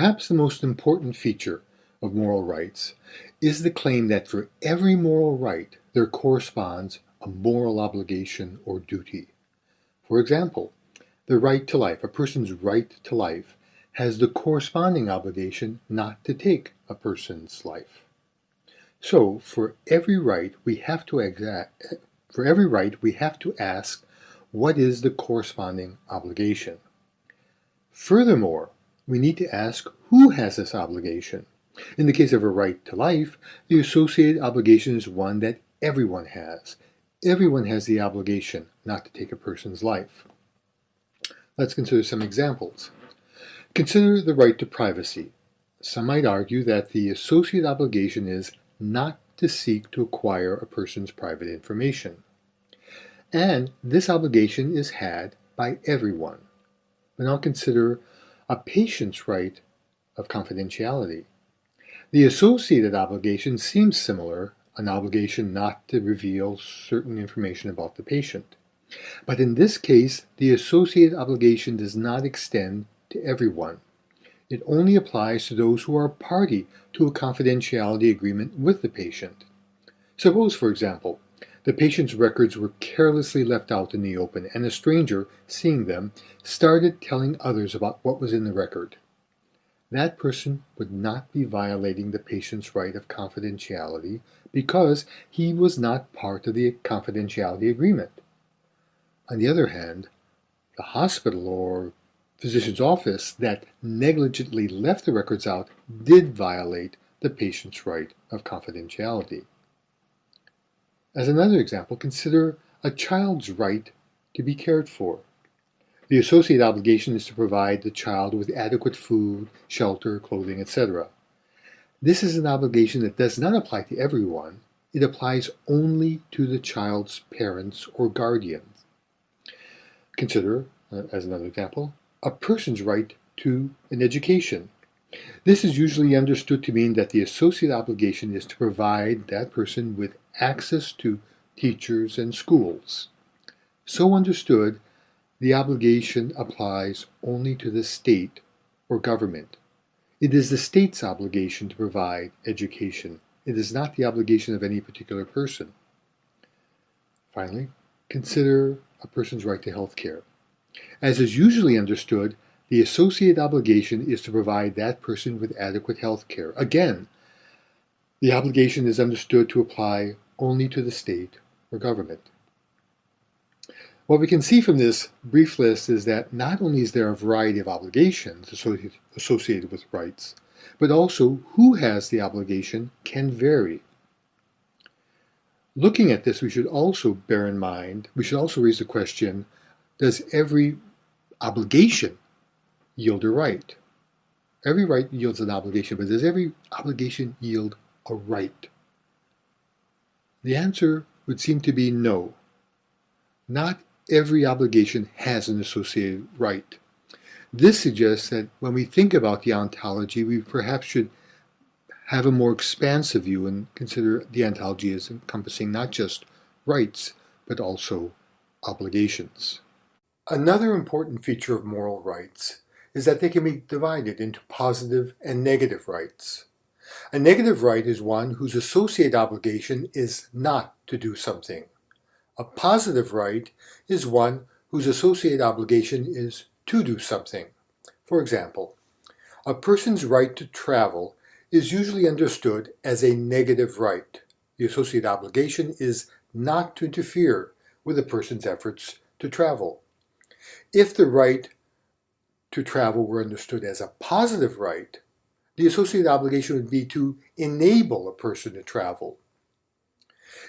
Perhaps the most important feature of moral rights is the claim that for every moral right there corresponds a moral obligation or duty. For example, the right to life, a person's right to life, has the corresponding obligation not to take a person's life. So, for every right we have to ask, what is the corresponding obligation? Furthermore, we need to ask who has this obligation. In the case of a right to life, the associated obligation is one that everyone has. Everyone has the obligation not to take a person's life. Let's consider some examples. Consider the right to privacy. Some might argue that the associated obligation is not to seek to acquire a person's private information. And this obligation is had by everyone. But now consider a patient's right of confidentiality. The associated obligation seems similar, an obligation not to reveal certain information about the patient. But in this case, the associated obligation does not extend to everyone. It only applies to those who are party to a confidentiality agreement with the patient. Suppose, for example, the patient's records were carelessly left out in the open, and a stranger, seeing them, started telling others about what was in the record. That person would not be violating the patient's right of confidentiality because he was not part of the confidentiality agreement. On the other hand, the hospital or physician's office that negligently left the records out did violate the patient's right of confidentiality. As another example, consider a child's right to be cared for. The associated obligation is to provide the child with adequate food, shelter, clothing, etc. This is an obligation that does not apply to everyone. It applies only to the child's parents or guardians. Consider, as another example, a person's right to an education. This is usually understood to mean that the associated obligation is to provide that person with access to teachers and schools. So understood, the obligation applies only to the state or government. It is the state's obligation to provide education. It is not the obligation of any particular person. Finally, consider a person's right to health care. As is usually understood, the associated obligation is to provide that person with adequate health care. Again, the obligation is understood to apply only to the state or government. What we can see from this brief list is that not only is there a variety of obligations associated with rights, but also who has the obligation can vary. Looking at this, we should also raise the question, does every obligation yield a right? Every right yields an obligation, but does every obligation yield a right? The answer would seem to be no. Not every obligation has an associated right. This suggests that when we think about the ontology, we perhaps should have a more expansive view and consider the ontology as encompassing not just rights, but also obligations. Another important feature of moral rights is that they can be divided into positive and negative rights. A negative right is one whose associated obligation is not to do something. A positive right is one whose associated obligation is to do something. For example, a person's right to travel is usually understood as a negative right. The associated obligation is not to interfere with a person's efforts to travel. If the right to travel were understood as a positive right, the associated obligation would be to enable a person to travel.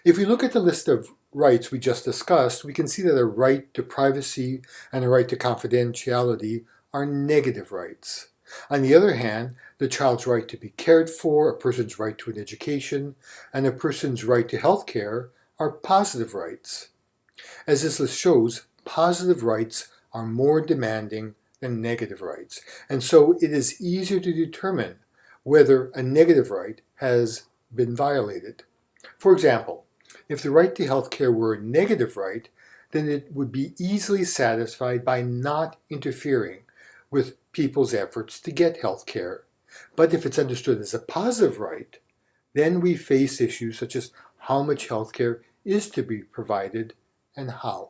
If we look at the list of rights we just discussed, we can see that a right to privacy and a right to confidentiality are negative rights. On the other hand, the child's right to be cared for, a person's right to an education, and a person's right to health care are positive rights. As this list shows, positive rights are more demanding than negative rights, and so it is easier to determine whether a negative right has been violated. For example, if the right to health care were a negative right, then it would be easily satisfied by not interfering with people's efforts to get health care. But if it's understood as a positive right, then we face issues such as how much health care is to be provided and how.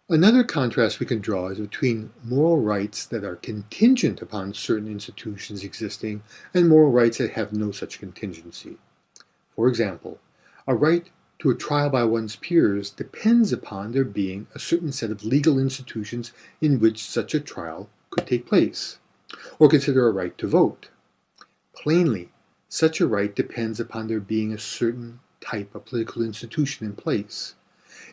Another contrast we can draw is between moral rights that are contingent upon certain institutions existing and moral rights that have no such contingency. For example, a right to a trial by one's peers depends upon there being a certain set of legal institutions in which such a trial could take place. Or consider a right to vote. Plainly, such a right depends upon there being a certain type of political institution in place.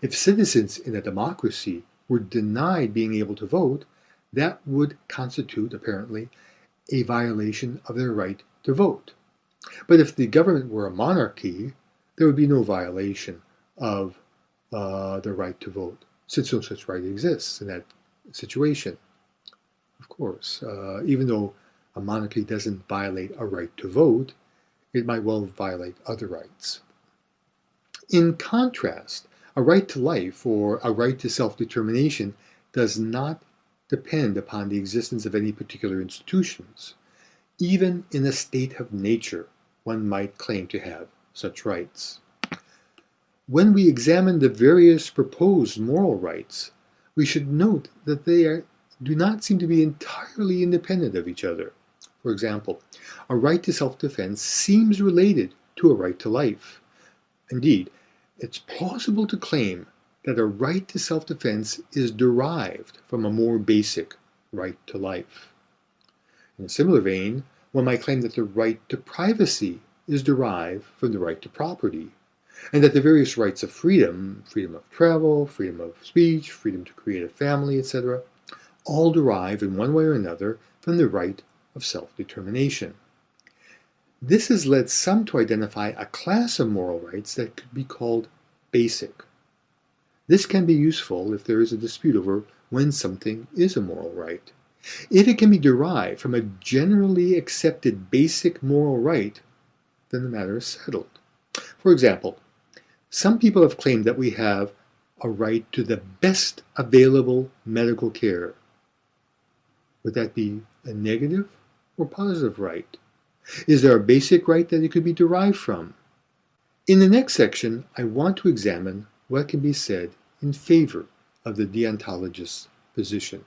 If citizens in a democracy were denied being able to vote, that would constitute, apparently, a violation of their right to vote. But if the government were a monarchy, there would be no violation of the right to vote, since no such right exists in that situation. Of course, even though a monarchy doesn't violate a right to vote, it might well violate other rights. In contrast, a right to life or a right to self-determination does not depend upon the existence of any particular institutions. Even in a state of nature, one might claim to have such rights. When we examine the various proposed moral rights, we should note that they do not seem to be entirely independent of each other. For example, a right to self-defense seems related to a right to life. Indeed, it's plausible to claim that a right to self-defense is derived from a more basic right to life. In a similar vein, one might claim that the right to privacy is derived from the right to property, and that the various rights of freedom, freedom of travel, freedom of speech, freedom to create a family, etc., all derive in one way or another from the right of self-determination. This has led some to identify a class of moral rights that could be called basic. This can be useful if there is a dispute over when something is a moral right. If it can be derived from a generally accepted basic moral right, then the matter is settled. For example, some people have claimed that we have a right to the best available medical care. Would that be a negative or positive right? Is there a basic right that it could be derived from? In the next section, I want to examine what can be said in favor of the deontologist's position.